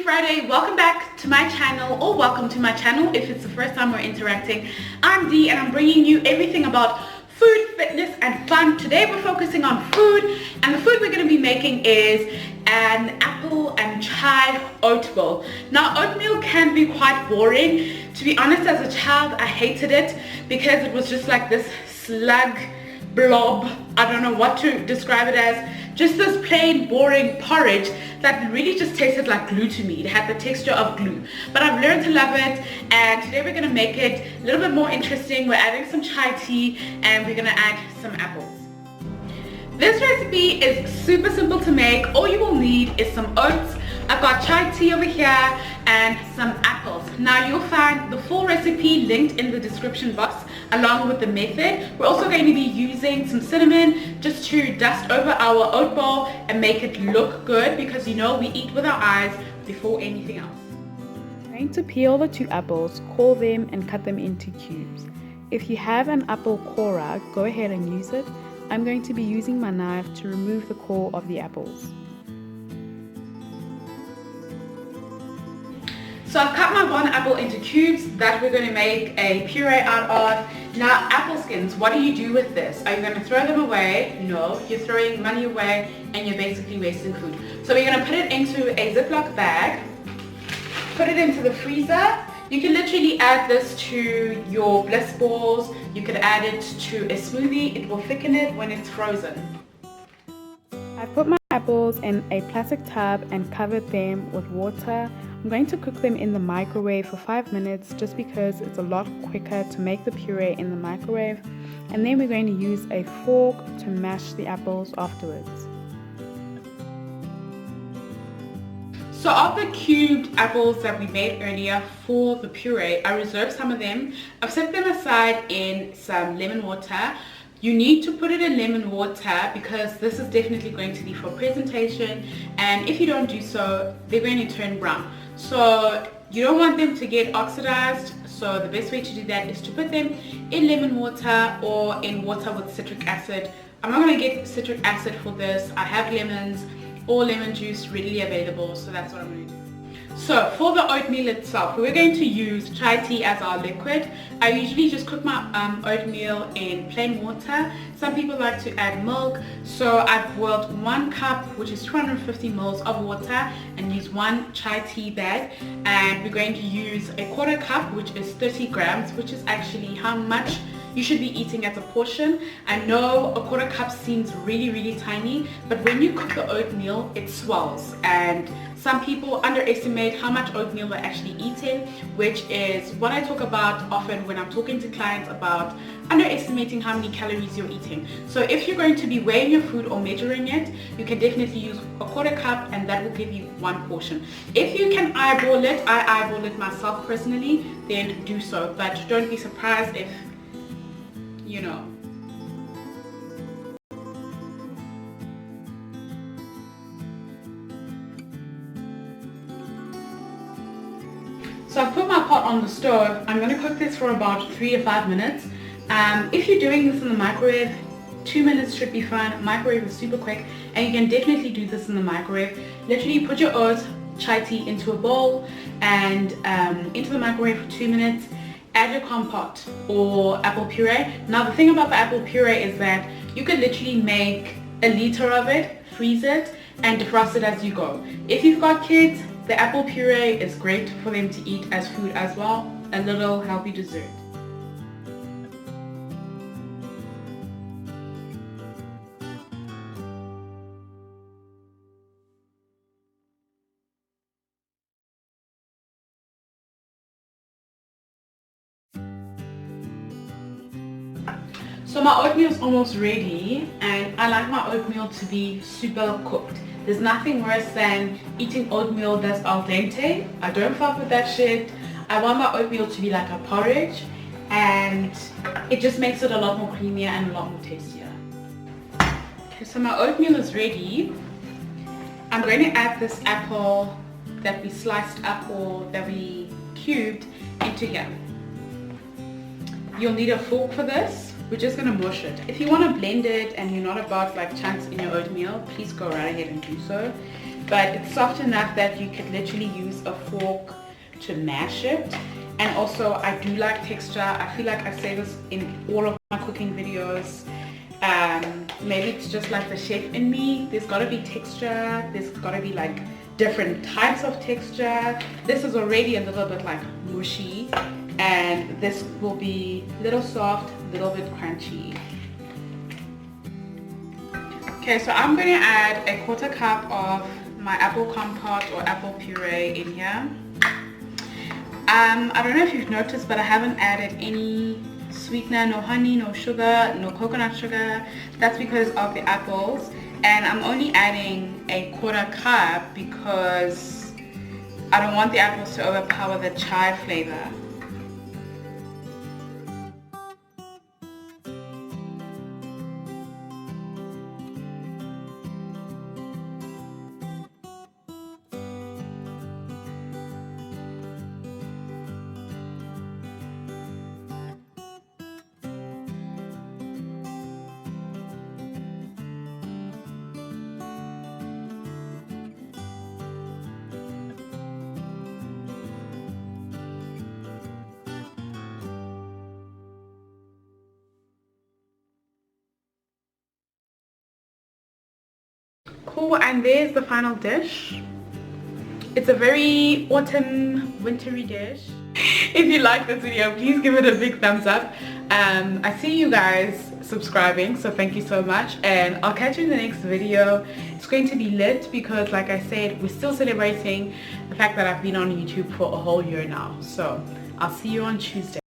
Friday, welcome back to my channel, or welcome to my channel if it's the first time we're interacting. I'm Dee and I'm bringing you everything about food, fitness and fun. Today we're focusing on food, and the food we're going to be making is an apple and chai oatmeal. Now oatmeal can be quite boring. To be honest, as a child I hated it because it was just like this slug blob. I don't know what to describe it as. Just this plain boring porridge that really just tasted like glue to me. It had the texture of glue, but I've learned to love it, and today we're going to make it a little bit more interesting. We're adding some chai tea and we're going to add some apples. This recipe is super simple to make. All you will need is some oats. I've got chai tea over here and some apples. Now you'll find the full recipe linked in the description box along with the method. We're also going to be using some cinnamon just to dust over our oat bowl and make it look good, because you know we eat with our eyes before anything else. I'm going to peel the 2 apples, core them and cut them into cubes. If you have an apple corer, go ahead and use it. I'm going to be using my knife to remove the core of the apples. So I've cut my 1 apple into cubes that we're going to make a puree out of. Now apple skins, what do you do with this? Are you going to throw them away? No, you're throwing money away and you're basically wasting food. So we're going to put it into a Ziploc bag, put it into the freezer. You can literally add this to your bliss balls. You could add it to a smoothie. It will thicken it when it's frozen. I put my apples in a plastic tub and covered them with water. I'm going to cook them in the microwave for 5 minutes just because it's a lot quicker to make the puree in the microwave, and then we're going to use a fork to mash the apples afterwards. So of the cubed apples that we made earlier for the puree, I reserved some of them. I've set them aside in some lemon water. You need to put it in lemon water because this is definitely going to be for presentation, and if you don't do so, they're going to turn brown. So you don't want them to get oxidized, so the best way to do that is to put them in lemon water or in water with citric acid. I'm not going to get citric acid for this. I have lemons or lemon juice readily available, so that's what I'm going to do. So for the oatmeal itself, we're going to use chai tea as our liquid. I usually just cook my oatmeal in plain water. Some people like to add milk, so I've boiled 1 cup, which is 250 ml of water, and use 1 chai tea bag, and we're going to use a 1/4 cup, which is 30 grams, which is actually how much you should be eating as a portion. I know a 1/4 cup seems really tiny, but when you cook the oatmeal it swells, and some people underestimate how much oatmeal they're actually eating, which is what I talk about often when I'm talking to clients about underestimating how many calories you're eating. So if you're going to be weighing your food or measuring it, you can definitely use a 1/4 cup, and that will give you 1 portion. If you can eyeball it, I eyeball it myself personally, then do so, but don't be surprised if you know. So I've put my pot on the stove. I'm going to cook this for about 3 to 5 minutes. If you're doing this in the microwave, 2 minutes should be fine. Microwave is super quick, and you can definitely do this in the microwave. Literally put your oats, chai tea into a bowl and into the microwave for 2 minutes. Add your compote or apple puree. Now the thing about the apple puree is that you could literally make a liter of it, freeze it, and defrost it as you go. If you've got kids, the apple puree is great for them to eat as food as well, a little healthy dessert. So my oatmeal is almost ready, and I like my oatmeal to be super cooked. There's nothing worse than eating oatmeal that's al dente. I don't fuck with that shit. I want my oatmeal to be like a porridge, and it just makes it a lot more creamier and a lot more tastier. Okay, so my oatmeal is ready. I'm going to add this apple that we sliced up or that we cubed into here. You'll need a fork for this. We're just going to mush it. If you want to blend it and you're not about like chunks in your oatmeal, please go right ahead and do so. but it's soft enough that you could literally use a fork to mash it. And also I do like texture. I feel like I say this in all of my cooking videos. Maybe it's just like the chef in me. There's got to be texture. There's got to be like different types of texture. This is already a little bit like mushy, and this will be a little soft, a little bit crunchy. Okay, so I'm going to add a 1/4 cup of my apple compote or apple puree in here. I don't know if you've noticed, but I haven't added any sweetener, no honey, no sugar, no coconut sugar. That's because of the apples. And I'm only adding a 1/4 cup because I don't want the apples to overpower the chai flavor. Cool, and there's the final dish. It's a very autumn wintry dish. If you like this video, please give it a big thumbs up. I see you guys subscribing, so thank you so much, and I'll catch you in the next video. It's going to be lit because, like I said, we're still celebrating the fact that I've been on YouTube for a whole year now. So I'll see you on Tuesday.